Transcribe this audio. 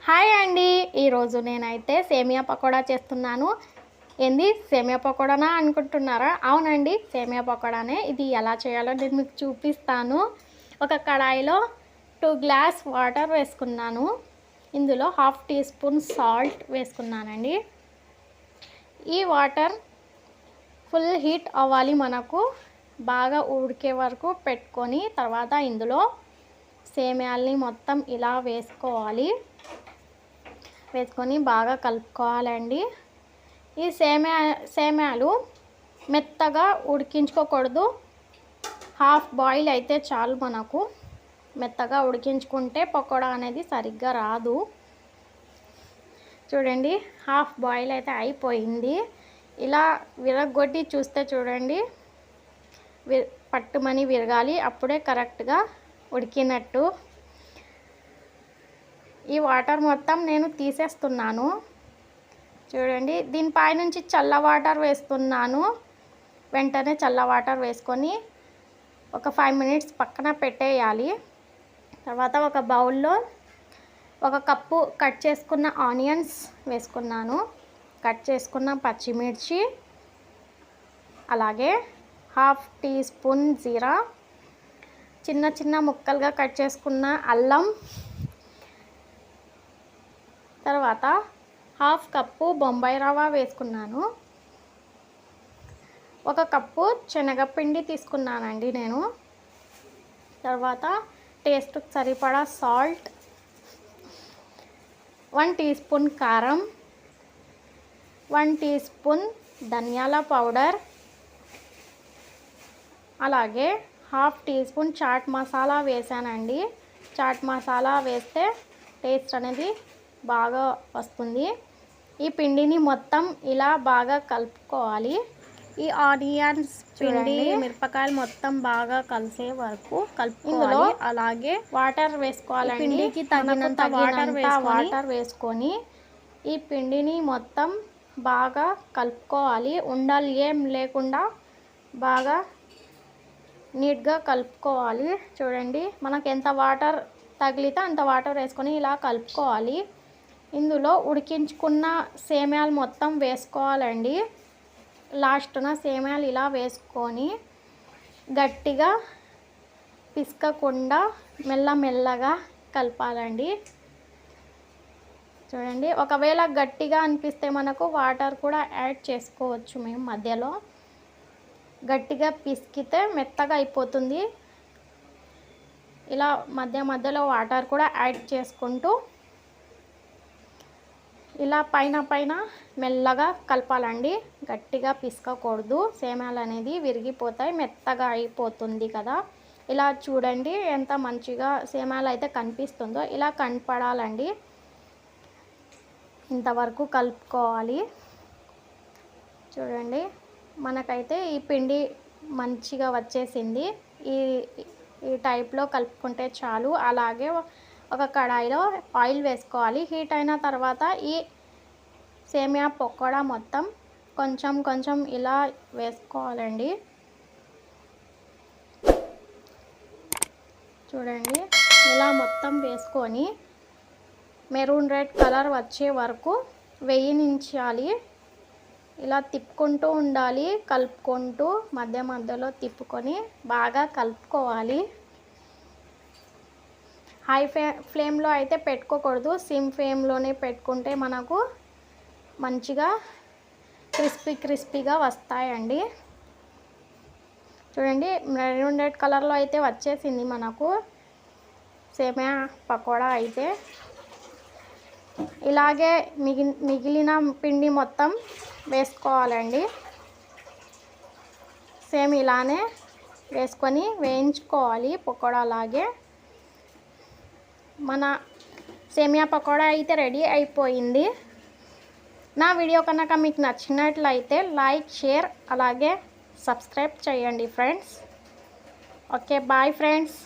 Hi అండి, ఈరోజు నేనైతే సేమియా పకోడా చేస్తున్నాను. ఏంది సేమియా పకోడానా అనుకుంటున్నారా? అవునండి, సేమియా పకోడానే. ఇది ఎలా చేయాలో నేను మీకు చూపిస్తాను. ఒక కడాయిలో 2 గ్లాస్ వాటర్ వేసుకున్నాను. ఇందులో 1/2 టీ స్పూన్ సాల్ట్ వేసుకున్నానండి. ఈ వాటర్ ఫుల్ హీట్ అవ్వాలి, మనకు బాగా ఉడికే వరకు పెట్టుకొని తర్వాత ఇందులో సేమియాల్ని మొత్తం ఇలా వేసుకొని బాగా కలుపుకోవాలండి. ఈ సేమియాలు మెత్తగా ఉడికించుకోకూడదు, హాఫ్ బాయిల్ అయితే చాలు. మనకు మెత్తగా ఉడికించుకుంటే పకోడా అనేది సరిగ్గా రాదు. చూడండి, హాఫ్ బాయిల్ అయితే అయిపోయింది. ఇలా విరగొట్టి చూస్తే చూడండి, పట్టుమని విరగాలి, అప్పుడే కరెక్ట్గా ఉడికినట్టు. ఈ వాటర్ మొత్తం నేను తీసేస్తున్నాను. చూడండి, దీనిపై నుంచి చల్ల వాటర్ వేస్తున్నాను. వెంటనే చల్ల వాటర్ వేసుకొని ఒక 5 మినిట్స్ పక్కన పెట్టేయాలి. తర్వాత ఒక బౌల్లో 1 కప్పు కట్ చేసుకున్న ఆనియన్స్ వేసుకున్నాను, కట్ చేసుకున్న పచ్చిమిర్చి, అలాగే 1/2 టీ స్పూన్ జీరా, చిన్న చిన్న ముక్కలుగా కట్ చేసుకున్న అల్లం, తర్వాత 1/2 కప్పు బొంబాయి రవ్వ వేసుకున్నాను. 1 కప్పు శనగపిండి తీసుకున్నానండి నేను. తర్వాత టేస్ట్కి సరిపడా సాల్ట్, 1 టీ స్పూన్ కారం, 1 టీ స్పూన్ ధనియాల పౌడర్, అలాగే 1/2 టీ స్పూన్ చాట్ మసాలా వేసానండి. చాట్ మసాలా వేస్తే టేస్ట్ అనేది బాగా వస్తుంది. ఈ పిండిని మొత్తం ఇలా బాగా కలుపుకోవాలి. ఈ ఆనియన్స్, పిండి, మిరపకాయలు మొత్తం బాగా కలిసే వరకు కలుపుకోవాలి. అలాగే వాటర్ వేసుకోవాలండి. పిండికి తగినంత వాటర్ వేసుకొని ఈ పిండిని మొత్తం బాగా కలుపుకోవాలి. ఉండలు ఏం లేకుండా బాగా నీట్గా కలుపుకోవాలి. చూడండి, మనకు ఎంత వాటర్ తగిలితే అంత వాటర్ వేసుకొని ఇలా కలుపుకోవాలి. ఇందులో ఉడికించుకున్న సేమియాలు మొత్తం వేసుకోవాలండి. లాస్ట్న సేమియాలు ఇలా వేసుకొని గట్టిగా పిసకకుండా మెల్లమెల్లగా కలపాలండి. చూడండి, ఒకవేళ గట్టిగా అనిపిస్తే మనకు వాటర్ కూడా యాడ్ చేసుకోవచ్చు. మేము మధ్యలో గట్టిగా పిసికితే మెత్తగా అయిపోతుంది. ఇలా మధ్యలో వాటర్ కూడా యాడ్ చేసుకుంటూ ఇలా పైన మెల్లగా కలపాలండి. గట్టిగా పిసకకూడదు, సేమియాలు అనేది విరిగిపోతాయి, మెత్తగా అయిపోతుంది కదా. ఇలా చూడండి, ఎంత మంచిగా సేమియాలు అయితే కనిపిస్తుందో ఇలా కనపడాలండి. ఇంతవరకు కలుపుకోవాలి. చూడండి, మనకైతే ఈ పిండి మంచిగా వచ్చేసింది. ఈ టైప్లో కలుపుకుంటే చాలు. అలాగే ఒక కడాయిలో ఆయిల్ వేసుకోవాలి. హీట్ అయిన తర్వాత ఈ సేమియా పకోడా మొత్తం కొంచెం ఇలా వేసుకోవాలండి. చూడండి, ఇలా మొత్తం వేసుకొని మెరూన్ రెడ్ కలర్ వచ్చే వరకు వేయించాలి. ఇలా తిప్పుకుంటూ ఉండాలి, కలుపుకుంటూ మధ్యలో తిప్పుకొని బాగా కలుపుకోవాలి. హై ఫ్లేమ్లో అయితే పెట్టుకోకూడదు, సిమ్ ఫ్లేమ్లోనే పెట్టుకుంటే మనకు మంచిగా క్రిస్పీగా వస్తాయండి. చూడండి, మెరూన్ రెడ్ కలర్లో అయితే వచ్చేసింది మనకు సేమియా పకోడా అయితే. ఇలాగే మిగిలిన పిండి మొత్తం వేసుకోవాలండి. సేమ్ ఇలానే వేసుకొని వేయించుకోవాలి పకోడా లాగే. మన సేమియా పకోడా అయితే రెడీ అయిపోయింది. నా వీడియో కనుక మీకు నచ్చినట్లయితే లైక్, షేర్, అలాగే సబ్స్క్రైబ్ చేయండి ఫ్రెండ్స్. Okay, bye friends.